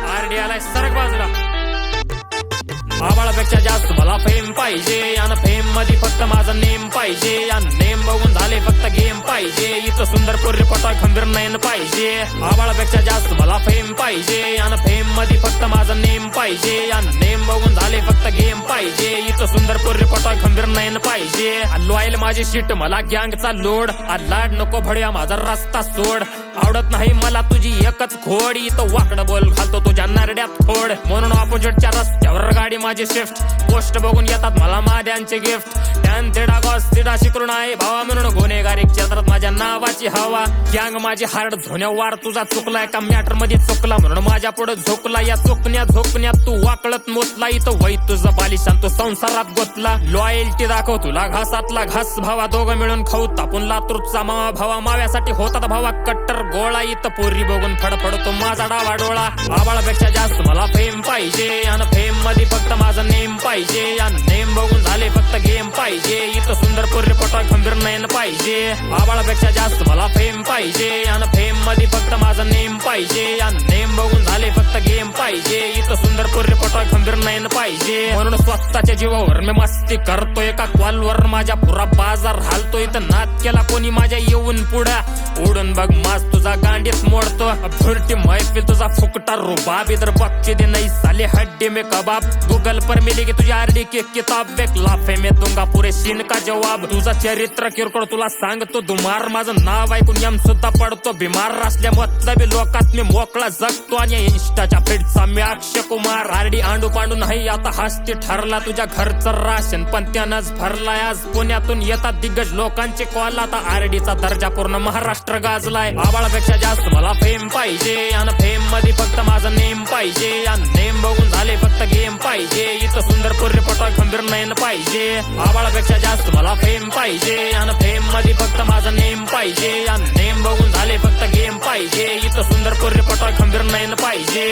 आरडीआला सरक बाजूला. आबाळापेक्षा जास्त मला फेम पाहिजे आणि फेम मध्ये फक्त माझा नेम पाहिजे आणि नेम बघून झाले फक्त गेम पाहिजे. इथं सुंदर पोरी पटा खंबीर नयन पाहिजे. आबाळापेक्षा जास्त मला फेम पाहिजे आणि फेम मध्ये फक्त माझा नेम पाहिजे आणि नेम बघून झाले फक्त गेम पाहिजे. इथं सुंदर पोरी पटा खंबीर नयन पाहिजे. लॉयल माझी शीट मला गँगचा लोड. लाड नको भड्या माझा रस्ता सोड. आवडत नाही मला तुझी एकच खोड. इथं वाकडं बोल घालतो तुझ्या नरड्यात थोड. म्हणून ऑपोजिटच्या रस्त्यावर गाडी माझी शिफ्ट. पोस्ट बघून येतात मला माद्यांचे गिफ्ट. टॅन तेडा गॉस तिडा शिकरून आहे भावा म्हणून गुन्हेगारी क्षेत्रात माझ्या नावाची हवा. गँग माझी हार्ड झोण्यावर तुझा चुकला. एका मॅटर मध्ये चुकला म्हणून माझ्या पुढे झोकला. या झोकण्यात तू वाकळत मोचला. इथं वै तुझं बालिशान तू संसारात गोतला. लॉयल्टी दाखव तुला घासातला घास भावा. दोघं मिळून खाऊ तापून लातूरचा मावा भावा. माव्यासाठी होतात भावा कट्टर गोळा. इथं पोरी बघून फडफडतो माझा डावा डोळा. आबाळापेक्षा जास्त मला फेम पाहिजे आणि फेम मध्ये फक्त माझा नेम पाहिजे आणि नेम बघून झाले फक्त गेम पाहिजे. इथं सुंदर पोरी पटा खंबीर नयन पाहिजे. आबाळापेक्षा जास्त मला फेम पाहिजे आणि फेम मध्ये फक्त माझा नेम पाहिजे आणि नेम बघून झाले फक्त गेम पाहिजे. इथं सुंदर पोरी पटा खंबीर नयन पाहिजे. म्हणून स्वतःच्या जीवावर मी मस्ती करतोय. एका कॉलवर माझ्या पुरा बाजार हालतोय. इथं नाद केला कोणी माझ्या येऊन पुढा. उडून बघ मास तुझा गांडीत मोडतो. फुरटी मैफिल तुझा फुकटा रुबाब. इधर बच्चे दे नहीं साले हड्डी में कबाब. गूगल पर मिलेगी तुझी आरडी की किताब. एक लाफे में दूंगा पुरे सीन का जवाब. तुझा चरित्र किरकोळ तुला सांगतो दुमार. माझं नाव ऐकून यम सुद्धा पडतो बिमार. असल्या मतलबी लोकात मी मोकळा जगतो आणि इंस्टाच्या फीडचा मी अक्षय कुमार. आरडी आंडू पांडू नाही आता हस्ती ठरला. तुझ्या घरचं राशन पण त्यानंच भरलाय. आज पुण्यातून येतात दिग्गज लोकांचे कॉल. आता आरडीचा दर्जा पूर्ण महाराष्ट्र गाजलाय. आबाळापेक्षा जास्त मला फेम पाहिजे आणि फेम मध्ये फक्त माझा नेम पाहिजे आणि नेम बघून झाले फक्त गेम पाहिजे. इथं सुंदर पोरी पटा खंबीर नयन पाहिजे. आबाळापेक्षा जास्त मला फेम पाहिजे आणि फेम मध्ये फक्त माझा नेम पाहिजे आणि नेम बघून झाले फक्त गेम पाहिजे. इथं सुंदर पोरी पटा खंबीर नयन पाहिजे.